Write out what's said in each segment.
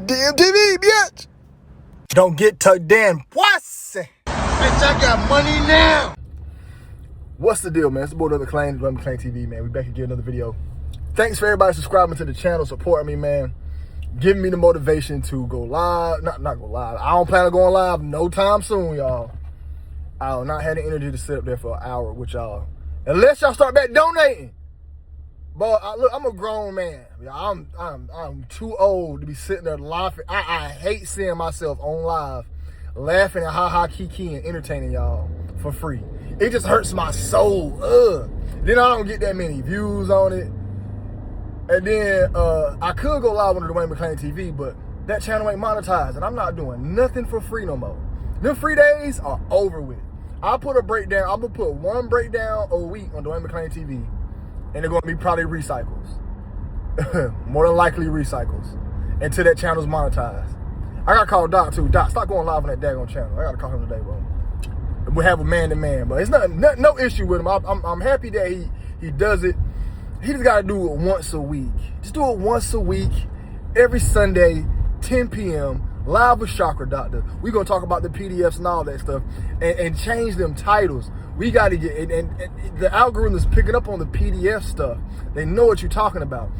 DMTV, bitch. Don't get tucked in, pussy. Bitch, I got money now. What's the deal, man? It's the boy Dwayne McClain, Dwayne McClain TV, man. We back again, another video. Thanks for everybody subscribing to the channel, supporting me, man. Giving me the motivation to go live. Not go live. I don't plan on going live no time soon, y'all. I'll not have the energy to sit up there for an hour with y'all. Unless y'all start back donating. But look, I'm a grown man. I'm too old to be sitting there laughing. I hate seeing myself on live, laughing at ha-ha, kiki, and entertaining y'all for free. It just hurts my soul. Then I don't get that many views on it. And then I could go live on the Dwayne McClain TV, but that channel ain't monetized, and I'm not doing nothing for free no more. Them free days are over with. I'll put a breakdown. I'm gonna put one breakdown a week on Dwayne McClain TV, and they're gonna be probably recycles. More than likely recycles until that channel's monetized. I gotta call Doc too. Doc, stop going live on that daggone channel. I gotta call him today, bro. We have a man-to-man, but it's no issue with him. I'm happy that he does it. He just gotta do it once a week. Just do it once a week, every Sunday, 10 p.m. live with Chakra Doctor. We're gonna talk about the PDFs and all that stuff, and change them titles. We gotta get and the algorithm is picking up on the PDF stuff. They know what you're talking about.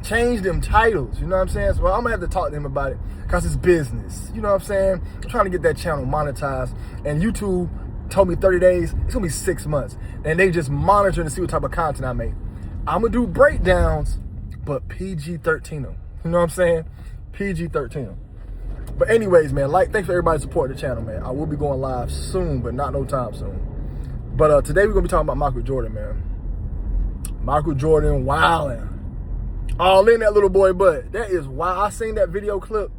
Change them titles. You know what I'm saying? So I'm gonna have to talk to him about it because it's business. You know what I'm saying? I'm trying to get that channel monetized, and YouTube told me 30 days. It's gonna be 6 months, and they just monitoring to see what type of content I make. I'm gonna do breakdowns, but PG-13 them. You know what I'm saying? PG-13 them. But anyways, man, thanks for everybody supporting the channel, man. I will be going live soon, but not no time soon. But today we're gonna be talking about Michael Jordan, man. Michael Jordan wilding. All in that little boy butt. That is why I seen that video clip.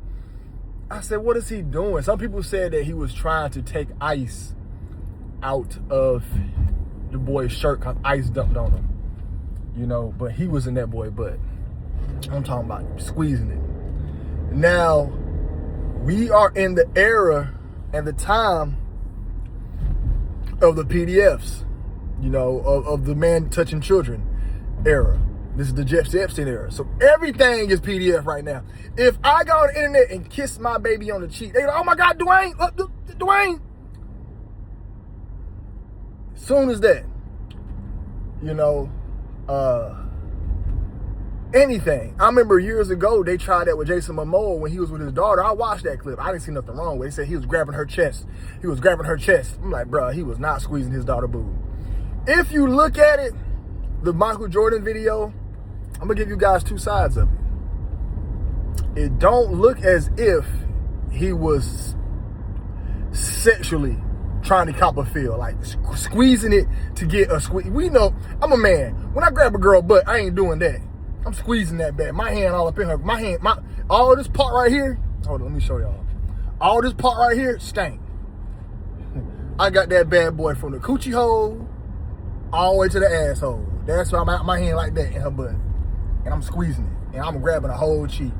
I said, what is he doing? Some people said that he was trying to take ice out of the boy's shirt because ice dumped on him. You know, but he was in that boy butt. I'm talking about squeezing it. Now, we are in the era and the time of the PDFs, you know, of the man touching children era. This is the Jeffrey Epstein era. So everything is PDF right now. If I go on the internet and kiss my baby on the cheek, they go, oh my God, Dwayne, Dwayne. Soon as that, you know, anything. I remember years ago, they tried that with Jason Momoa when he was with his daughter. I watched that clip. I didn't see nothing wrong with it. They said he was grabbing her chest. He was grabbing her chest. I'm like, bruh, he was not squeezing his daughter boob. If you look at it, the Michael Jordan video, I'm gonna give you guys two sides of it. It don't look as if he was sexually trying to cop a feel, like squeezing it to get a squeeze. We know, I'm a man. When I grab a girl butt, I ain't doing that. I'm squeezing that bad. My hand all up in her. My hand, all this part right here. Hold on, let me show y'all. All this part right here stank. I got that bad boy from the coochie hole all the way to the asshole. That's why my hand like that in her butt. And I'm squeezing it. And I'm grabbing a whole cheek.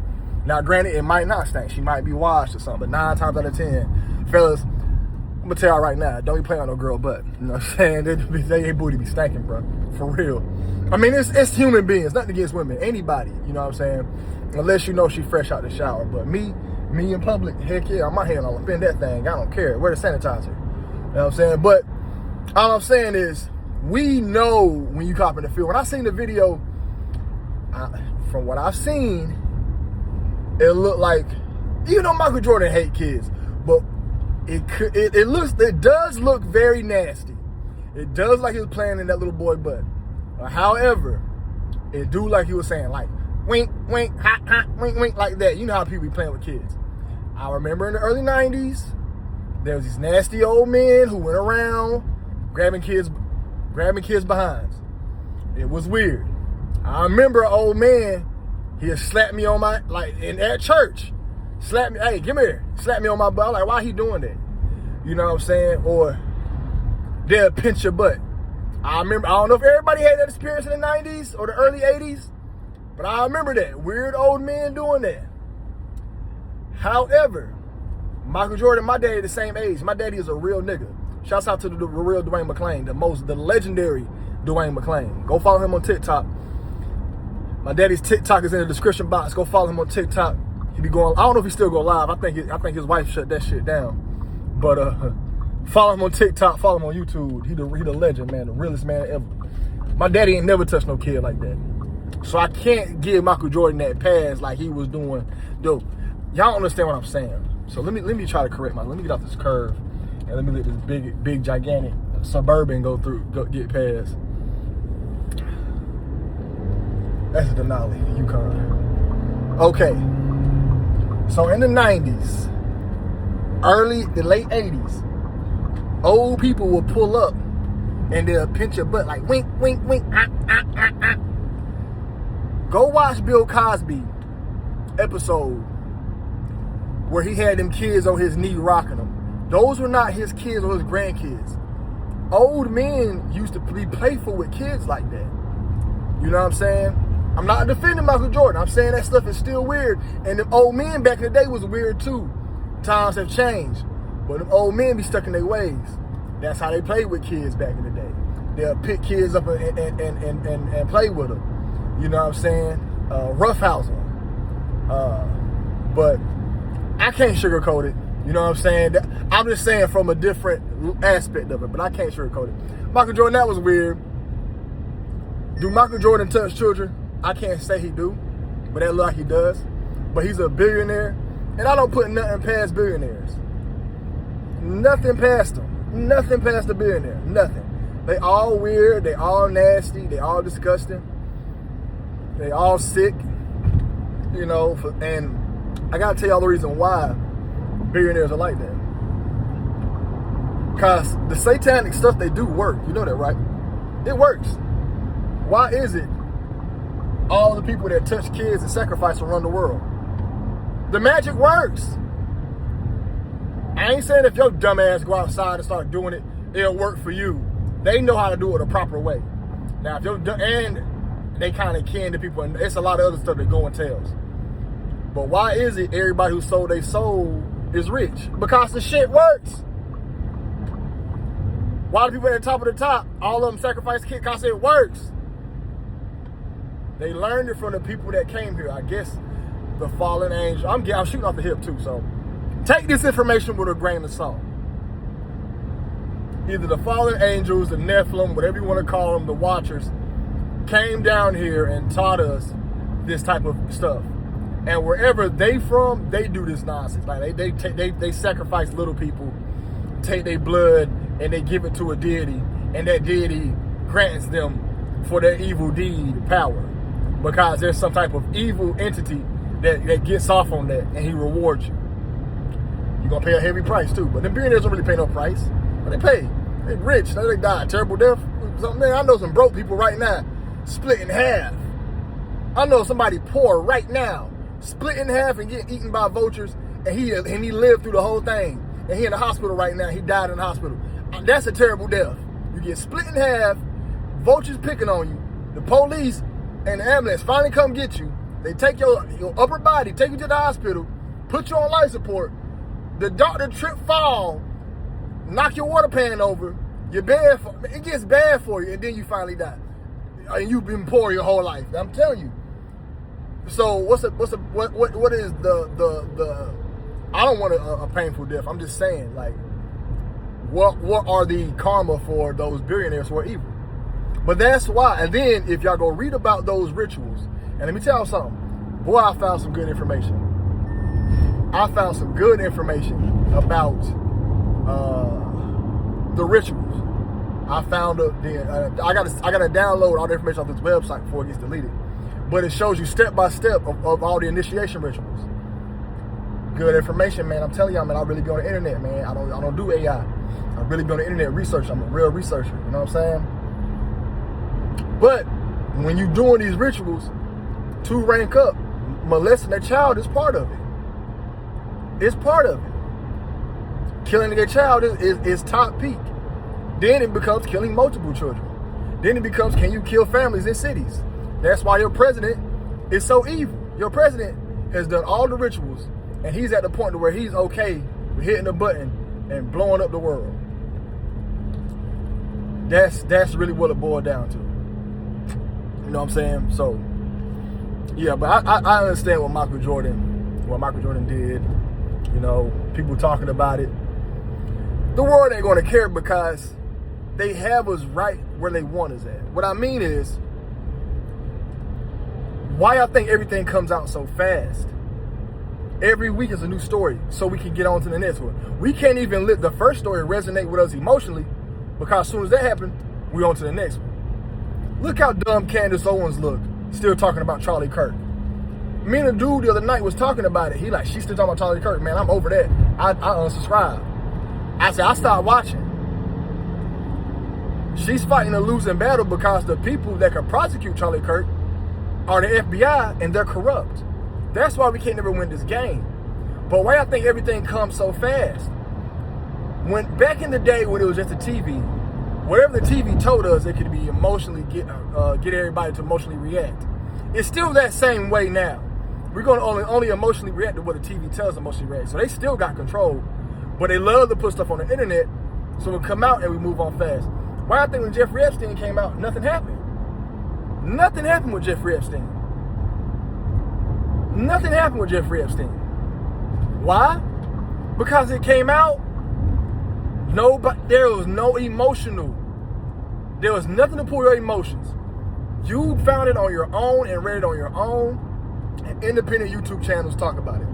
Now, granted, it might not stink. She might be washed or something. But 9 times out of 10, fellas, I'm going to tell y'all right now, don't be playing on no girl butt. You know what I'm saying? They booty be stinking, bro. For real. I mean, it's human beings. Nothing against women. Anybody. You know what I'm saying? Unless you know she fresh out the shower. But me in public, heck yeah, my hand all up in that thing. I don't care. Wear the sanitizer. You know what I'm saying? But all I'm saying is, we know when you cop in the field. When I seen the video, from what I've seen, it looked like, even though Michael Jordan hate kids, but it does look very nasty. It does like he was playing in that little boy butt. However, it do like he was saying, like, wink, wink, hot, hot, wink, wink, like that. You know how people be playing with kids. I remember in the early 90s, there was these nasty old men who went around grabbing kids behinds. It was weird. I remember an old man, he'd slap me on my, like, at church. Slap me, hey, come here. Slap me on my butt. I'm like, why he doing that? You know what I'm saying? Or they'll pinch your butt. I remember, I don't know if everybody had that experience in the 90s or the early 80s, but I remember that. Weird old men doing that. However, Michael Jordan, my daddy the same age. My daddy is a real nigga. Shouts out to the real Dwayne McClain, the legendary Dwayne McClain. Go follow him on TikTok. My daddy's TikTok is in the description box. Go follow him on TikTok. He be going. I don't know if he still go live. I think his wife shut that shit down. But follow him on TikTok. Follow him on YouTube. He the legend, man. The realest man ever. My daddy ain't never touched no kid like that. So I can't give Michael Jordan that pass like he was doing. Though y'all don't understand what I'm saying. So let me try to correct let me get off this curve and let me let this big gigantic Suburban go get past. That's Denali, Yukon. Okay. So in the 90s, the late 80s, old people will pull up and they'll pinch your butt like wink, wink, wink, Go watch Bill Cosby episode where he had them kids on his knee rocking them. Those were not his kids or his grandkids. Old men used to be playful with kids like that. You know what I'm saying? I'm not defending Michael Jordan. I'm saying that stuff is still weird. And the old men back in the day was weird too. Times have changed. But them old men be stuck in their ways. That's how they played with kids back in the day. They'll pick kids up and play with them. You know what I'm saying? Roughhouse them. But I can't sugarcoat it. You know what I'm saying? I'm just saying from a different aspect of it, but I can't sugarcoat it. Michael Jordan, that was weird. Do Michael Jordan touch children? I can't say he do, but that look like he does. But he's a billionaire, and I don't put nothing past billionaires. Nothing past them. Nothing past a billionaire. Nothing. They all weird. They all nasty. They all disgusting. They all sick. You know, and I gotta tell y'all the reason why billionaires are like that. Because the satanic stuff they do work. You know that, right? It works. Why is it all the people that touch kids and sacrifice and run the world? The magic works. I ain't saying if your dumb ass go outside and start doing it, it'll work for you. They know how to do it a proper way. Now, if you're and they kind of can to people, and it's a lot of other stuff that go and tells. But why is it everybody who sold their soul is rich? Because the shit works. Why do people at the top, all of them sacrifice kids? Because it works. They learned it from the people that came here. I guess the fallen angel. I'm shooting off the hip too, so take this information with a grain of salt. Either the fallen angels, the Nephilim, whatever you want to call them, the Watchers, came down here and taught us this type of stuff. And wherever they from, they do this nonsense. Like they sacrifice little people, take their blood, and they give it to a deity, and that deity grants them for their evil deed power. Because there's some type of evil entity that gets off on that, and he rewards you. You're gonna pay a heavy price too. But them billionaires don't really pay no price. But they pay. They rich. They die a terrible death. Man, I know some broke people right now, split in half. I know somebody poor right now, split in half and getting eaten by vultures, and he lived through the whole thing. And he in the hospital right now. He died in the hospital. That's a terrible death. You get split in half, vultures picking on you, the police and the ambulance finally come get you. They take your upper body, take you to the hospital, put you on life support. The doctor trip, fall, knock your water pan over. You're bad. It gets bad for you, and then you finally die. And you've been poor your whole life. I'm telling you. So what is the? I don't want a painful death. I'm just saying, like, what are the karma for those billionaires who are evil? But that's why. And then if y'all go read about those rituals, and let me tell you something. Boy, I found some good information. I found some good information about the rituals. I found I gotta download all the information off this website before it gets deleted. But it shows you step by step of all the initiation rituals. Good information, man. I'm telling y'all, man. I really be on the internet, man. I don't do AI. I really be on the internet research. I'm a real researcher. You know what I'm saying? But when you're doing these rituals to rank up, molesting a child is part of it. It's part of it. Killing a child is top peak. Then it becomes killing multiple children. Then it becomes, can you kill families in cities? That's why your president is so evil. Your president has done all the rituals, and he's at the point where he's okay with hitting a button and blowing up the world. That's really what it boiled down to. You know what I'm saying? So, yeah, but I understand what Michael Jordan what Michael Jordan did, you know, people talking about it. The world ain't going to care because they have us right where they want us at. What I mean is, why I think everything comes out so fast. Every week is a new story, so we can get on to the next one. We can't even let the first story resonate with us emotionally, because as soon as that happens, we on to the next one. Look how dumb Candace Owens looked, still talking about Charlie Kirk. Me and a dude the other night was talking about it. He like, she's still talking about Charlie Kirk. Man, I'm over that. I unsubscribed. I said, I stopped watching. She's fighting a losing battle because the people that can prosecute Charlie Kirk are the FBI, and they're corrupt. That's why we can't never win this game. But why I think everything comes so fast? When back in the day when it was just the TV, whatever the TV told us, it could be emotionally get everybody to emotionally react. It's still that same way now. We're going to only emotionally react to what the TV tells us emotionally react. So they still got control, but they love to put stuff on the internet, so we come out and we move on fast. Why I think when Jeffrey Epstein came out, nothing happened. Nothing happened with Jeffrey Epstein. Nothing happened with Jeffrey Epstein. Why? Because it came out, there was no emotional. There was nothing to pull your emotions. You found it on your own and read it on your own, and independent YouTube channels talk about it.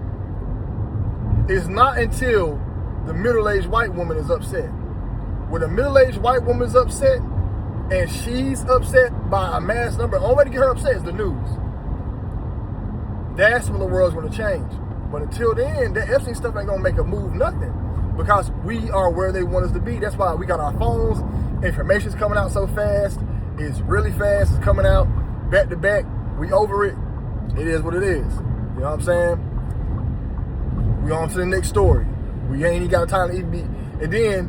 It's not until the middle-aged white woman is upset. When a middle-aged white woman is upset, and she's upset by a mass number, the only way to get her upset is the news. That's when the world's going to change. But until then, that Epstein stuff ain't going to make a move, nothing. Because we are where they want us to be. That's why we got our phones. Information's coming out so fast. It's really fast. It's coming out back to back. We over it. It is what it is. You know what I'm saying? We on to the next story. We ain't even got time to even be. And then,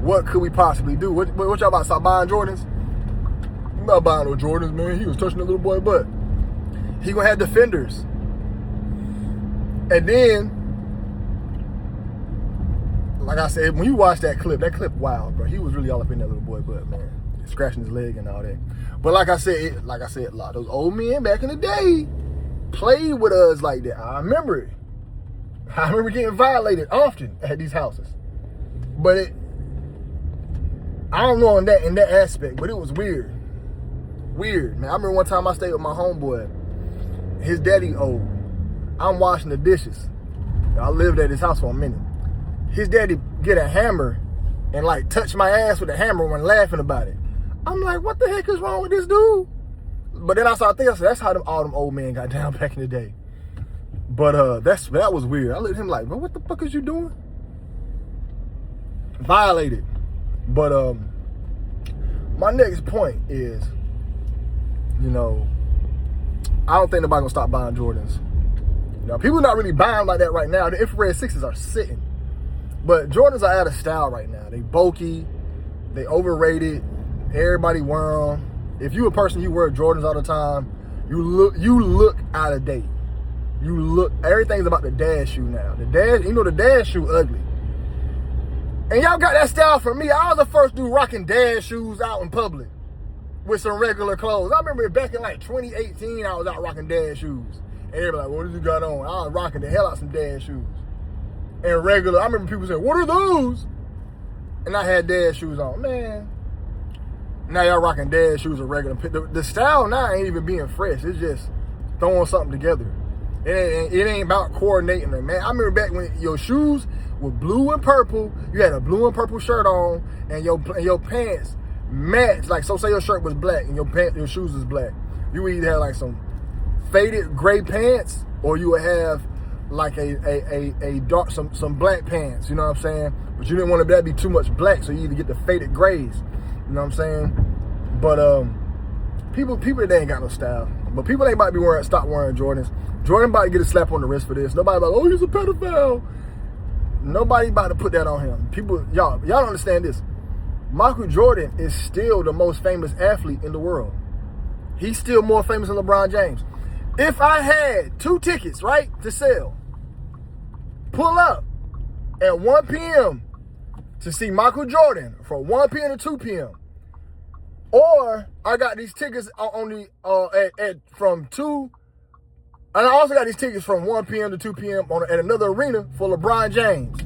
what could we possibly do? What y'all about to start buying Jordans? I'm not buying no Jordans, man. He was touching the little boy butt. He gonna have defenders. And then, like I said, when you watch that clip wild, bro. He was really all up in that little boy butt, man. Scratching his leg and all that. But like I said, a lot of those old men back in the day played with us like that. I remember it. I remember getting violated often at these houses. But I don't know in that aspect, but it was weird. Weird, man. I remember one time I stayed with my homeboy. His daddy old. I'm washing the dishes. I lived at his house for a minute. His daddy get a hammer and like touch my ass with a hammer when laughing about it. I'm like, what the heck is wrong with this dude? But then I started thinking, that's how all them old men got down back in the day. But that was weird. I looked at him like, bro, what the fuck is you doing? Violated. But my next point is, you know, I don't think nobody gonna stop buying Jordans. You know, people not really buying like that right now. The infrared 6s are sitting. But Jordans are out of style right now. They bulky, they overrated, everybody wear them. If you a person, you wear Jordans all the time, you look out of date. Everything's about the dad shoe now. The dad shoe ugly. And y'all got that style from me. I was the first dude rocking dad shoes out in public with some regular clothes. I remember back in like 2018, I was out rocking dad shoes. And everybody like, what did you got on? I was rocking the hell out some dad shoes. And regular, I remember people saying, what are those? And I had dad shoes on. Man, now y'all rocking dad shoes or regular. The style now ain't even being fresh. It's just throwing something together. It ain't about coordinating them, man. I remember back when your shoes were blue and purple. You had a blue and purple shirt on, and your pants matched. Like, so say your shirt was black and your shoes was black. You would either have like some faded gray pants, or you would have like a dark some black pants. You know what I'm saying? But you didn't want that to be too much black, so you either get the faded grays. You know what I'm saying? But people today ain't got no style. But people ain't about to stop wearing Jordans. Jordan about to get a slap on the wrist for this. Nobody about, oh, he's a pedophile. Nobody about to put that on him. People, y'all don't understand this. Michael Jordan is still the most famous athlete in the world. He's still more famous than LeBron James. If I had 2 tickets, right, to sell, pull up at 1 p.m. to see Michael Jordan from 1 p.m. to 2 p.m. Or I got these tickets on the from 2 And I also got these tickets from 1 p.m. to 2 p.m. At another arena for LeBron James.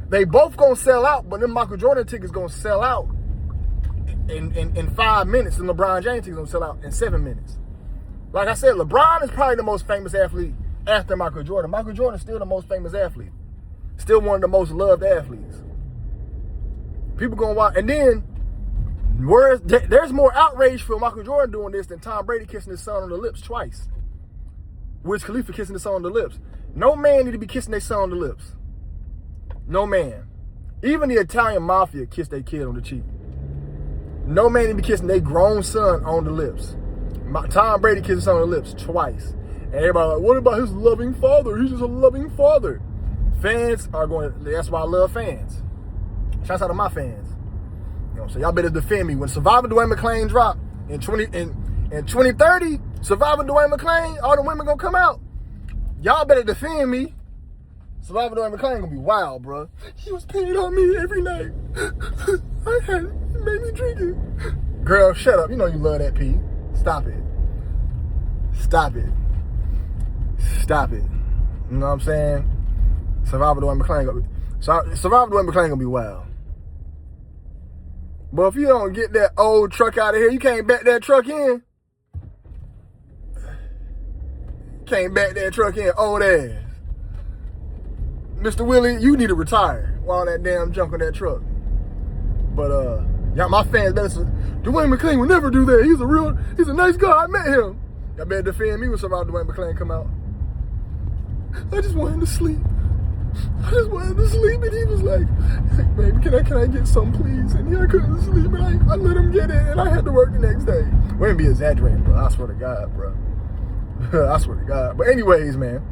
They both gonna sell out, but them Michael Jordan tickets gonna sell out in 5 minutes, and LeBron James tickets gonna sell out in 7 minutes. Like I said, LeBron is probably the most famous athlete after Michael Jordan. Michael Jordan is still the most famous athlete. Still one of the most loved athletes. People gonna watch, and then there's more outrage for Michael Jordan doing this than Tom Brady kissing his son on the lips twice. Wiz Khalifa kissing his son on the lips. No man need to be kissing their son on the lips. No man. Even the Italian mafia kissed their kid on the cheek. No man need to be kissing their grown son on the lips. Tom Brady kissed his son on the lips twice. And everybody like, what about his loving father? He's just a loving father. Fans are going, that's why I love fans. Shouts out to my fans. You know, so y'all better defend me. When Survivor Dwayne McClain dropped in 2030, Survivor Dwayne McClain, all the women gonna come out. Y'all better defend me. Survivor Dwayne McClain gonna be wild, bro. He was painting on me every night. I had it. He made me drink it. Girl, shut up. You know you love that pee. Stop it. Stop it. Stop it. You know what I'm saying? Survivor Dwayne McClain gonna be wild. But if you don't get that old truck out of here, you can't back that truck in. Can't back that truck in, old ass. Mr. Willie, you need to retire with all that damn junk on that truck. But y'all, my fans better say, Dwayne McClain would never do that. He's a nice guy. I met him. Y'all better defend me when Survivor Dwayne McClain come out. I just want him to sleep. I just wanted to sleep, and he was like, baby, can I get some, please? And I couldn't sleep, and I let him get it, and I had to work the next day. We ain't be exaggerating, bro. I swear to God, bro. I swear to God. But anyways, man,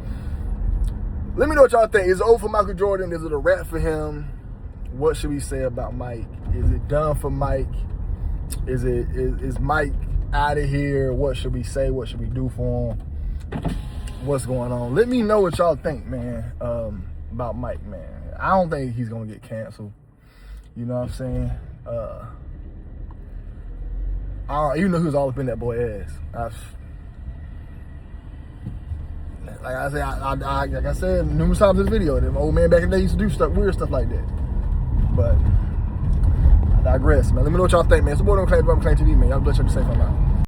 let me know what y'all think. Is it over for Michael Jordan? Is it a wrap for him? What should we say about Mike? Is it done for Mike? Is Mike out of here? What should we say? What should we do for him? What's going on? Let me know what y'all think, man. About Mike, man. I don't think he's gonna get canceled. You know what I'm saying? You know who's all up in that boy ass. Like I said numerous times in this video, them old man back in the day used to do weird stuff like that. But I digress, man. Let me know what y'all think, man. Support on Claim TV, man. Y'all bless you. Safe. I'm out.